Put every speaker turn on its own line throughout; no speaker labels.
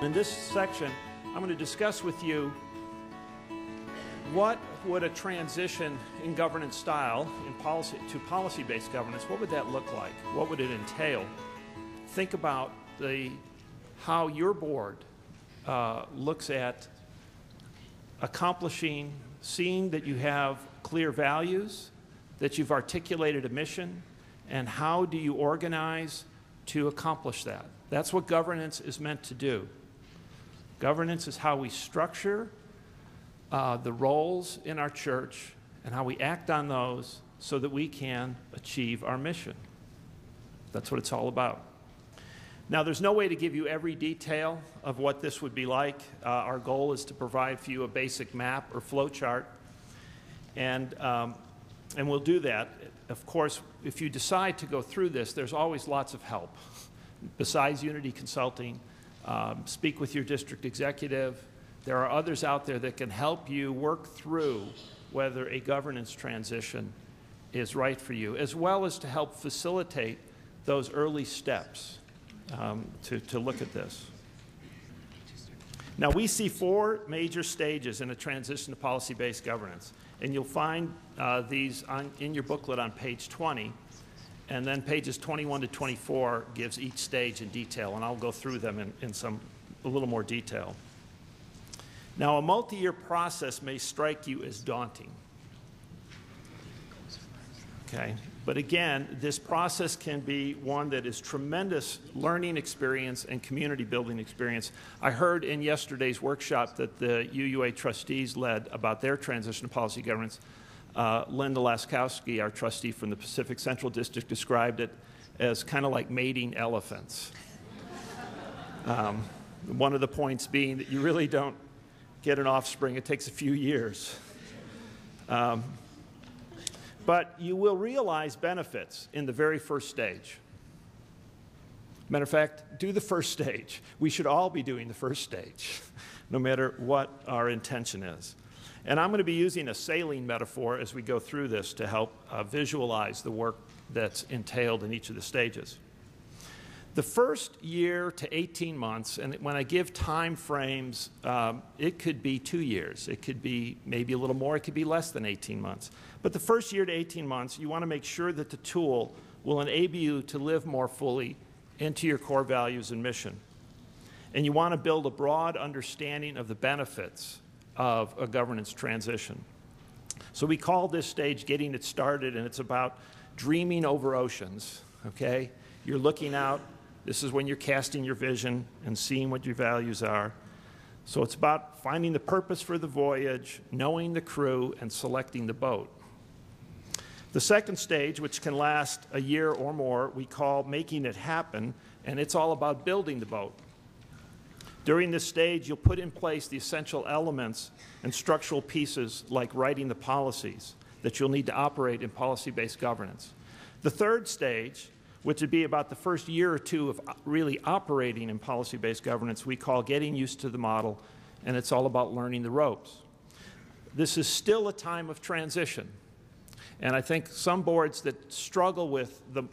In this section, I'm going to discuss with you what would a transition in governance style in policy to policy-based governance, what would that look like? What would it entail? Think about how your board looks at accomplishing, seeing that you have clear values, that you've articulated a mission, and how do you organize to accomplish that? That's what governance is meant to do. Governance is how we structure the roles in our church and how we act on those so that we can achieve our mission. That's what it's all about. Now, there's no way to give you every detail of what this would be like. Our goal is to provide for you a basic map or flow chart, and we'll do that. Of course, if you decide to go through this, there's always lots of help. Besides Unity Consulting, speak with your district executive. There are others out there that can help you work through whether a governance transition is right for you, as well as to help facilitate those early steps to look at this. Now, we see 4 major stages in a transition to policy-based governance, and you'll find these in your booklet on page 20, and then pages 21 to 24 gives each stage in detail, and I'll go through them in a little more detail. Now, a multi-year process may strike you as daunting. Okay, but again, this process can be one that is tremendous learning experience and community building experience. I heard in yesterday's workshop that the UUA trustees led about their transition to policy governance. Linda Laskowski, our trustee from the Pacific Central District, described it as kind of like mating elephants. One of the points being that you really don't get an offspring. It takes a few years. But you will realize benefits in the very first stage. Matter of fact, do the first stage. We should all be doing the first stage, no matter what our intention is. And I'm going to be using a sailing metaphor as we go through this to help visualize the work that's entailed in each of the stages. The first year to 18 months, and when I give time frames, it could be 2 years. It could be maybe a little more. It could be less than 18 months. But the first year to 18 months, you want to make sure that the tool will enable you to live more fully into your core values and mission. And you want to build a broad understanding of the benefits of a governance transition. So we call this stage getting it started, and it's about dreaming over oceans, okay? You're looking out. This is when you're casting your vision and seeing what your values are. So it's about finding the purpose for the voyage, knowing the crew, and selecting the boat. The second stage, which can last a year or more, we call making it happen, and it's all about building the boat. During this stage, you'll put in place the essential elements and structural pieces like writing the policies that you'll need to operate in policy-based governance. The third stage, which would be about the first year or two of really operating in policy-based governance, we call getting used to the model, and it's all about learning the ropes. This is still a time of transition, and I think some boards that struggle with the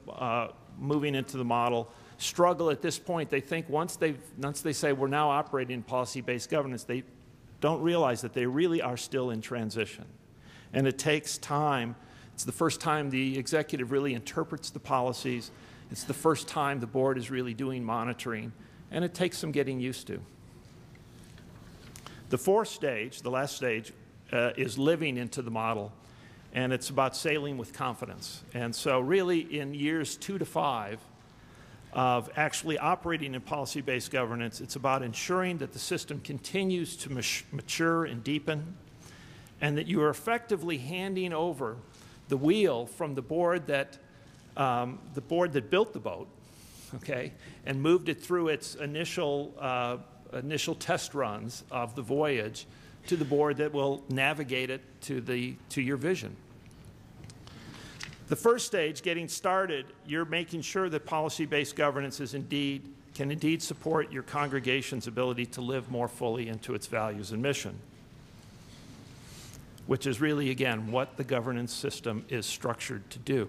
moving into the model struggle at this point. They think once they say we're now operating in policy-based governance, they don't realize that they really are still in transition, and it takes time. It's the first time the executive really interprets the policies. It's the first time the board is really doing monitoring, and it takes some getting used to. The fourth stage, the last stage, is living into the model, and it's about sailing with confidence. And so really in years 2 to 5 of actually operating in policy-based governance, it's about ensuring that the system continues to mature and deepen, and that you are effectively handing over the wheel from the board that built the boat, okay, and moved it through its initial test runs of the voyage to the board that will navigate it to your vision. The first stage, getting started, you're making sure that policy-based governance can indeed support your congregation's ability to live more fully into its values and mission, which is really, again, what the governance system is structured to do.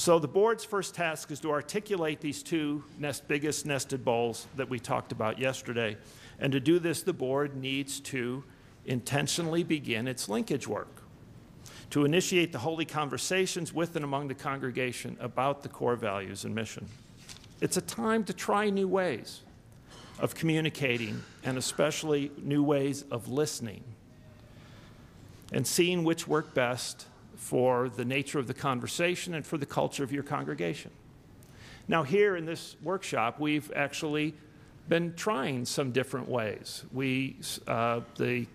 So the board's first task is to articulate these two biggest nested bowls that we talked about yesterday. And to do this, the board needs to intentionally begin its linkage work, to initiate the holy conversations with and among the congregation about the core values and mission. It's a time to try new ways of communicating, and especially new ways of listening, and seeing which work best for the nature of the conversation and for the culture of your congregation. Now here in this workshop, we've actually been trying some different ways. The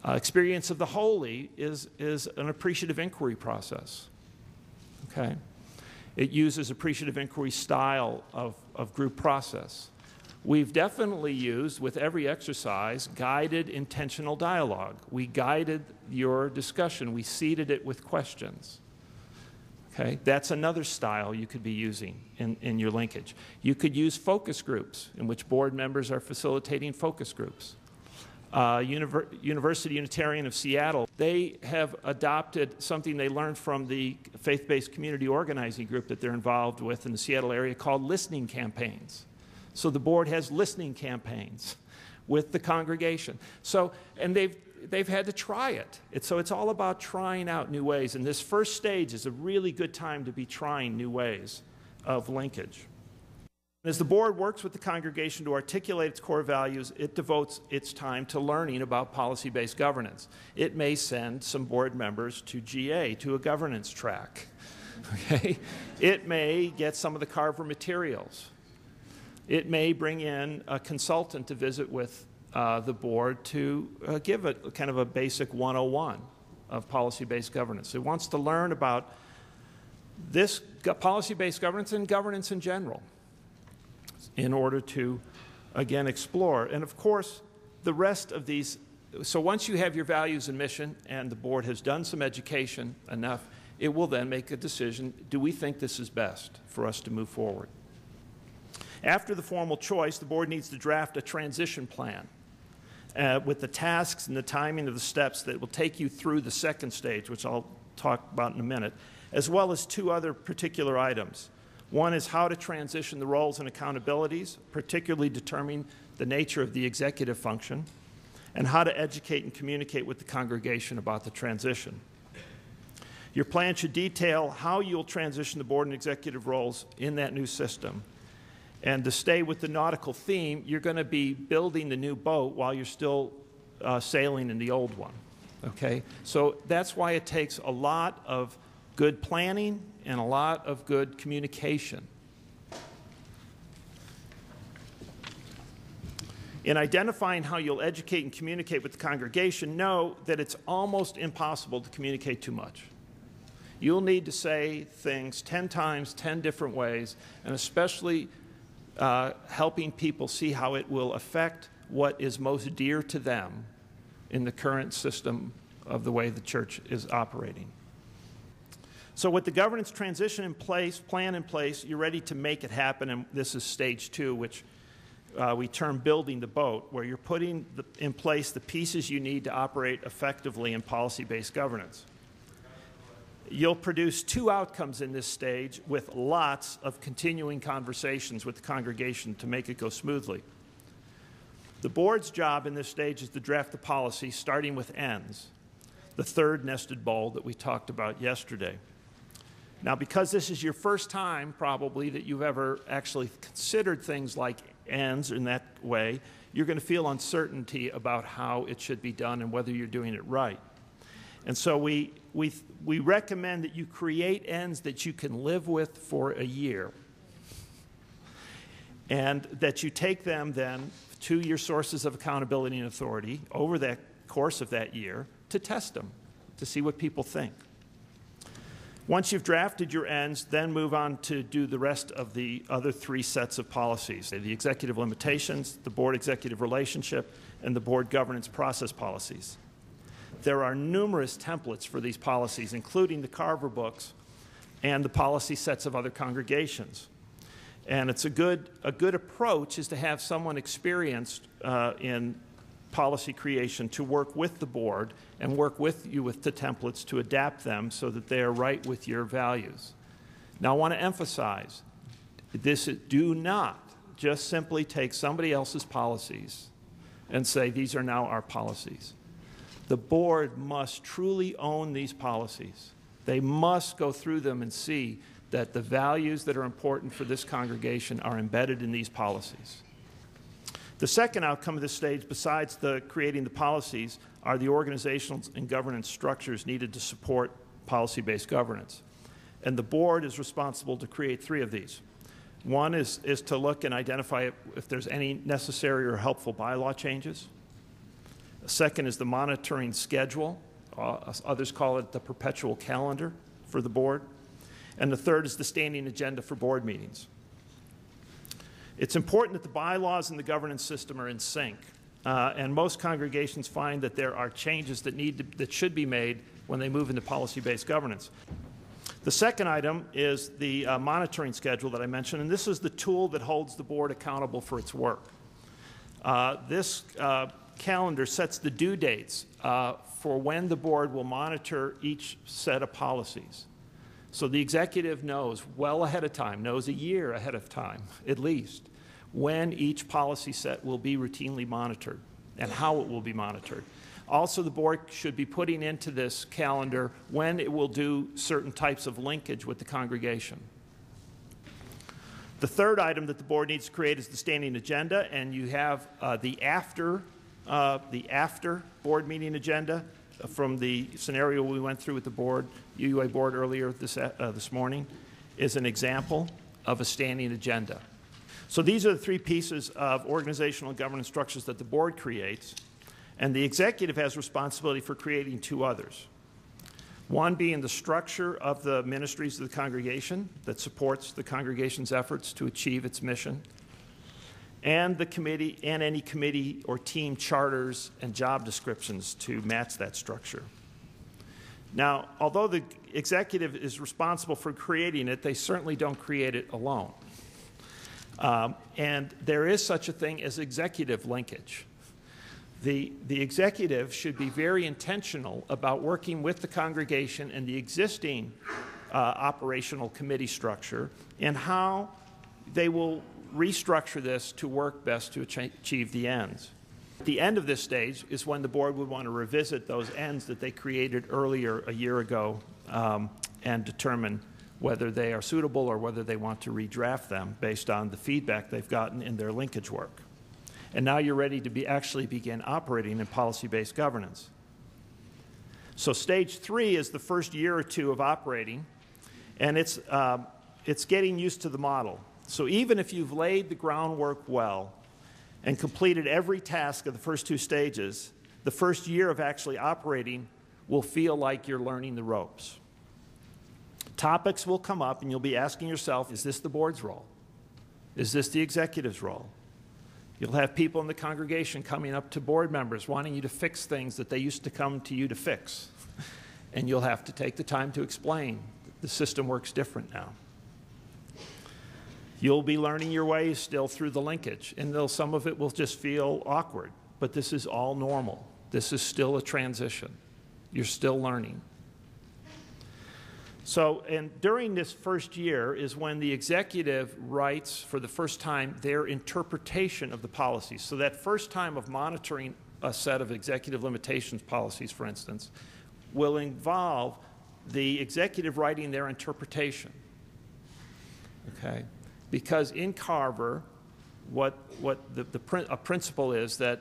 experience of the holy is an appreciative inquiry process, okay? It uses appreciative inquiry style of group process. We've definitely used, with every exercise, guided intentional dialogue. We guided your discussion. We seeded it with questions. Okay? That's another style you could be using in your linkage. You could use focus groups, in which board members are facilitating focus groups. University Unitarian of Seattle, they have adopted something they learned from the faith-based community organizing group that they're involved with in the Seattle area called listening campaigns. So the board has listening campaigns with the congregation. So, and they've had to try it. So it's all about trying out new ways. And this first stage is a really good time to be trying new ways of linkage. As the board works with the congregation to articulate its core values, it devotes its time to learning about policy-based governance. It may send some board members to GA, to a governance track. Okay? It may get some of the Carver materials. It may bring in a consultant to visit with the board to give it kind of a basic 101 of policy-based governance. It wants to learn about this policy-based governance and governance in general in order to, again, explore. And of course, the rest of these, so once you have your values and mission and the board has done some education enough, it will then make a decision, do we think this is best for us to move forward? After the formal choice, the board needs to draft a transition plan with the tasks and the timing of the steps that will take you through the second stage, which I'll talk about in a minute, as well as two other particular items. One is how to transition the roles and accountabilities, particularly determining the nature of the executive function, and how to educate and communicate with the congregation about the transition. Your plan should detail how you'll transition the board and executive roles in that new system. And to stay with the nautical theme, you're going to be building the new boat while you're still sailing in the old one, okay? So that's why it takes a lot of good planning and a lot of good communication. In identifying how you'll educate and communicate with the congregation, know that it's almost impossible to communicate too much. You'll need to say things 10 times, 10 different ways, and especially helping people see how it will affect what is most dear to them in the current system of the way the church is operating. So with the governance transition in place, plan in place, you're ready to make it happen, and this is stage 2, which we term building the boat, where you're putting in place the pieces you need to operate effectively in policy-based governance. You'll produce 2 outcomes in this stage with lots of continuing conversations with the congregation to make it go smoothly. The board's job in this stage is to draft the policy, starting with ends, the third nested bowl that we talked about yesterday. Now, because this is your first time, probably, that you've ever actually considered things like ends in that way, you're going to feel uncertainty about how it should be done and whether you're doing it right. And so we recommend that you create ends that you can live with for a year, and that you take them then to your sources of accountability and authority over the course of that year to test them, to see what people think. Once you've drafted your ends, then move on to do the rest of the other 3 sets of policies: the executive limitations, the board-executive relationship, and the board governance process policies. There are numerous templates for these policies, including the Carver books and the policy sets of other congregations. And it's a good approach is to have someone experienced in policy creation to work with the board and work with you with the templates to adapt them so that they are right with your values. Now, I want to emphasize, do not just simply take somebody else's policies and say, these are now our policies. The board must truly own these policies. They must go through them and see that the values that are important for this congregation are embedded in these policies. The second outcome of this stage, besides creating the policies, are the organizational and governance structures needed to support policy-based governance. And the board is responsible to create 3 of these. One is to look and identify if there's any necessary or helpful bylaw changes. The second is the monitoring schedule. Others call it the perpetual calendar for the board. And the third is the standing agenda for board meetings. It's important that the bylaws and the governance system are in sync. And most congregations find that there are changes that should be made when they move into policy-based governance. The second item is the monitoring schedule that I mentioned, and this is the tool that holds the board accountable for its work. This calendar sets the due dates for when the board will monitor each set of policies. So the executive knows well ahead of time, knows a year ahead of time, at least, when each policy set will be routinely monitored and how it will be monitored. Also, the board should be putting into this calendar when it will do certain types of linkage with the congregation. The third item that the board needs to create is the standing agenda, and you have the after board meeting agenda from the scenario we went through with the board, UUA board earlier this morning, is an example of a standing agenda. So these are the 3 pieces of organizational and governance structures that the board creates. And the executive has responsibility for creating 2 others. One being the structure of the ministries of the congregation that supports the congregation's efforts to achieve its mission, and the committee and any committee or team charters and job descriptions to match that structure. Now, although the executive is responsible for creating it, they certainly don't create it alone. And there is such a thing as executive linkage. The executive should be very intentional about working with the congregation and the existing operational committee structure and how they will restructure this to work best to achieve the ends. At the end of this stage is when the board would want to revisit those ends that they created earlier a year ago and determine whether they are suitable or whether they want to redraft them based on the feedback they've gotten in their linkage work. And now you're ready to actually begin operating in policy-based governance. So stage 3 is the first year or 2 of operating, and it's getting used to the model. So even if you've laid the groundwork well and completed every task of the first 2 stages, the first year of actually operating will feel like you're learning the ropes. Topics will come up, and you'll be asking yourself, is this the board's role? Is this the executive's role? You'll have people in the congregation coming up to board members wanting you to fix things that they used to come to you to fix. And you'll have to take the time to explain that the system works different now. You'll be learning your way still through the linkage, and some of it will just feel awkward, but this is all normal. This is still a transition. You're still learning. So, and during this first year is when the executive writes for the first time their interpretation of the policies. So that first time of monitoring a set of executive limitations policies, for instance, will involve the executive writing their interpretation. Okay? Because in Carver, a principle is that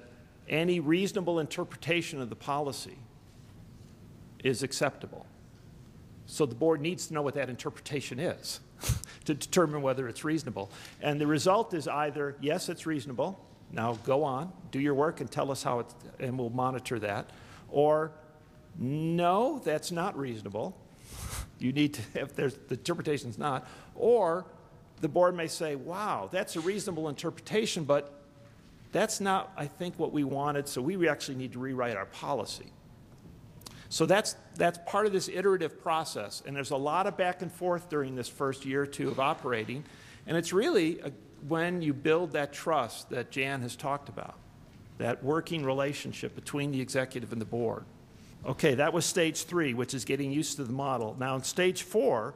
any reasonable interpretation of the policy is acceptable. So the board needs to know what that interpretation is to determine whether it's reasonable. And the result is either, yes, it's reasonable, now go on, do your work and tell us how it's, and we'll monitor that, or no, that's not reasonable. You need to, if the interpretation's not, or the board may say, wow, that's a reasonable interpretation, but that's not, I think, what we wanted, so we actually need to rewrite our policy. So that's part of this iterative process, and there's a lot of back and forth during this first year or 2 of operating, and it's really when you build that trust that Jan has talked about, that working relationship between the executive and the board. Okay, that was stage 3, which is getting used to the model. Now in stage 4,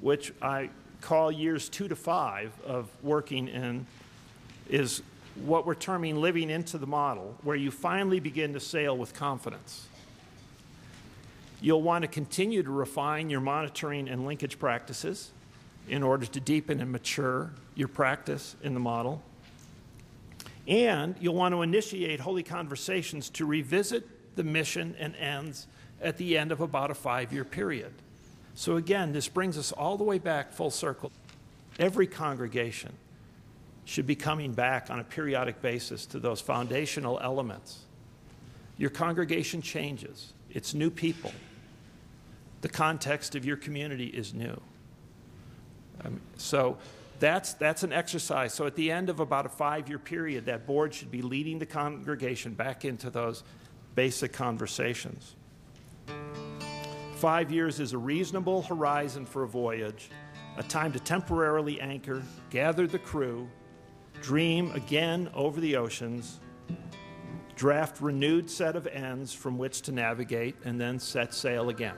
which I call years 2 to 5 of working in, is what we're terming living into the model, where you finally begin to sail with confidence. You'll want to continue to refine your monitoring and linkage practices in order to deepen and mature your practice in the model. And you'll want to initiate holy conversations to revisit the mission and ends at the end of about a 5-year period. So again, this brings us all the way back full circle. Every congregation should be coming back on a periodic basis to those foundational elements. Your congregation changes. It's new people. The context of your community is new. So that's an exercise. So at the end of about a 5-year period, that board should be leading the congregation back into those basic conversations. 5 years is a reasonable horizon for a voyage, a time to temporarily anchor, gather the crew, dream again over the oceans, draft renewed set of ends from which to navigate, and then set sail again.